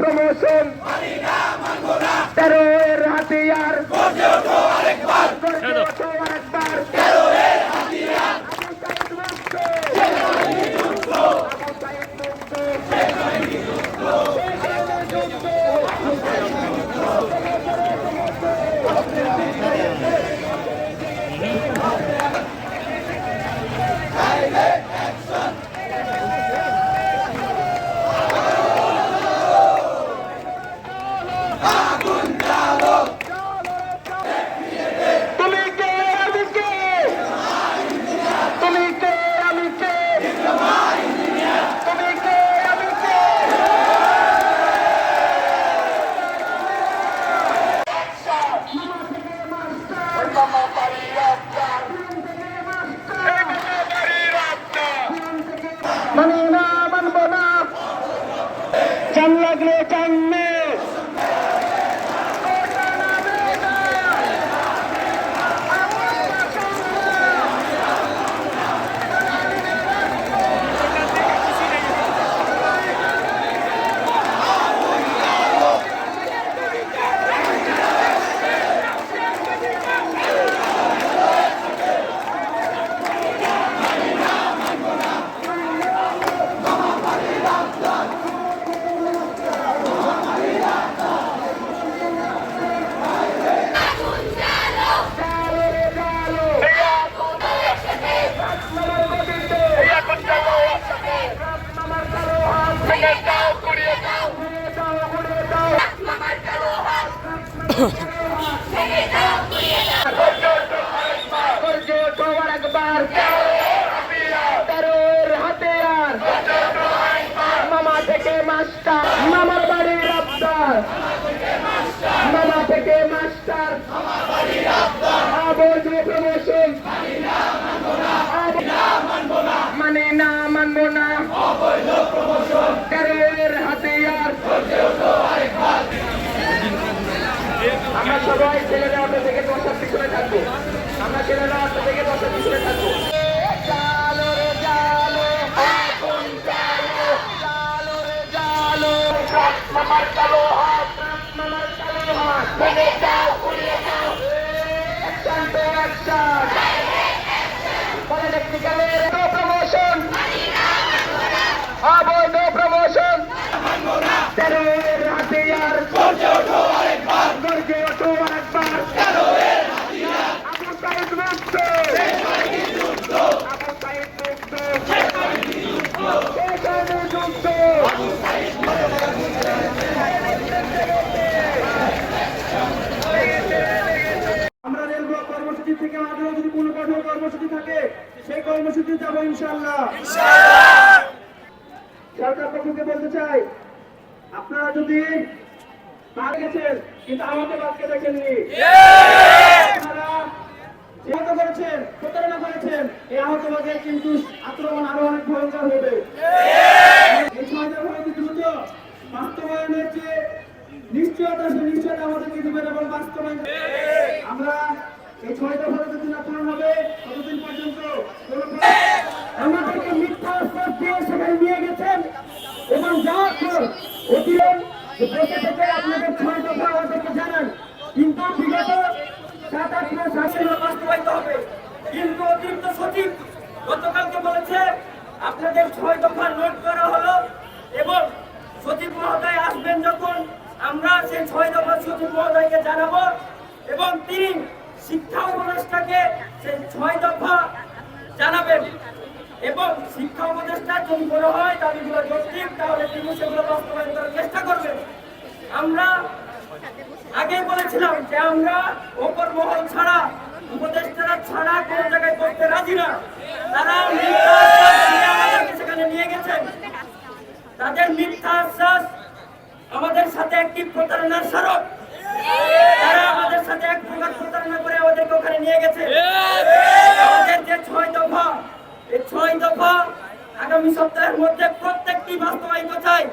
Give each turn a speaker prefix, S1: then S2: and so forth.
S1: Promotion, তেরোয়ের হাতিয়ার, গর্জে ওঠো আরেকবার, মানি না মানব না, চান লাগলে চানবে, মামা থেকে মাস্টার, মামার বাড়ির আবদার, মামা থেকে মাস্টার, অবৈধ প্রমোশন, মানে না মানবো না, তেরোয়ের হাতিয়ার। আমরা সবাই ছেলেরা অটো থেকে বসার পিছনে থাকবো, আমরা ছেলেরা অটো থেকে বসার পিছনে থাকবো। মামার কালো হাত, মামার কালো হাত, ভেঙে দাও, উড়িয়ে দাও, অ্যাকশন টু অ্যাকশন, পলিটেকনিক্যালের প্রমোশন, অবৈধ প্রমোশন, তেরোয়ের হাতিয়ার, গর্জে ওঠো আরেকবার, গর্জে ওঠো আরেকবার, তেরোয়ের হাতিয়ার, আবু সাইদ মুক্ত, আবু সাইদ মুক্ত, আমরা রেল ব্লক কর্মসূচি থেকে আরো যদি কোনো কঠোর কর্মসূচি থাকে সেই কর্মসূচি যাবো ইনশাআল্লাহ। সরকার পক্ষকে বলতে চাই, আপনারা যদি মারা গেছেন কিন্তু আমাদের বাদকে দেখেননি, আপনারা যেহেতু করেছেন, প্রতারণা করেছেন, এই আহতবাদের কিন্তু আক্রমণ আরো অনেক ভয়ঙ্কর হবে। এই 6 দফা দ্রুত বাস্তবায়নের যে নিশ্চয়তা, সেই নিশ্চয়তা আমাদেরকে দিবেন এবং বাস্তবায়ন। আমরা এই 6 দফা যতদিন না পূরণ হবে ততদিন পর্যন্ত আমাদেরকে মিথ্যা আশ্বাস দিয়ে সেখানে নিয়ে গেছেন এবং যাওয়ার পর অতিরিক্ত বসে থেকে আপনাদের 6 দফা আমাদেরকে জানান, কিন্তু বিগত 7-8 মাস আসলে বাস্তবায়িত হবে। কিন্তু অতিরিক্ত সচিব গতকালকে বলেছে আপনাদের 6 দফা নোট করা হলো এবং সচিব মহোদয় আসবেন যখন আমরা সেই 6 দফা সচিব মহোদয়কে জানাবো এবং তিনি শিক্ষা উপদেষ্টাকে সেই 6 দফা জানাবেন এবং শিক্ষা উপদেষ্টা যদি বড় হয় দাবিগুলো যৌক্তিক তাহলে তিনি সেগুলো বাস্তবায়ন করার চেষ্টা করবেন। আমরা আগে বলেছিলাম যে আমরা ওপর মহল ছাড়া, উপদেষ্টারা ছাড়া কোন জায়গায় করতে রাজি না। তারা মিথ্যা আশ্বাস দিয়ে আমাদেরকে সেখানে নিয়ে গেছেন। তাদের মিথ্যা আশ্বাস আমাদের সাথে একটি প্রতারণার স্মারক। তারা আমাদের সাথে এক প্রকার প্রতারণা করে আমাদেরকে ওখানে নিয়ে গেছে। আমাদের যে 6 দফা, এই 6 দফা আগামী সপ্তাহের মধ্যে প্রত্যেকটি বাস্তবায়িত চাই।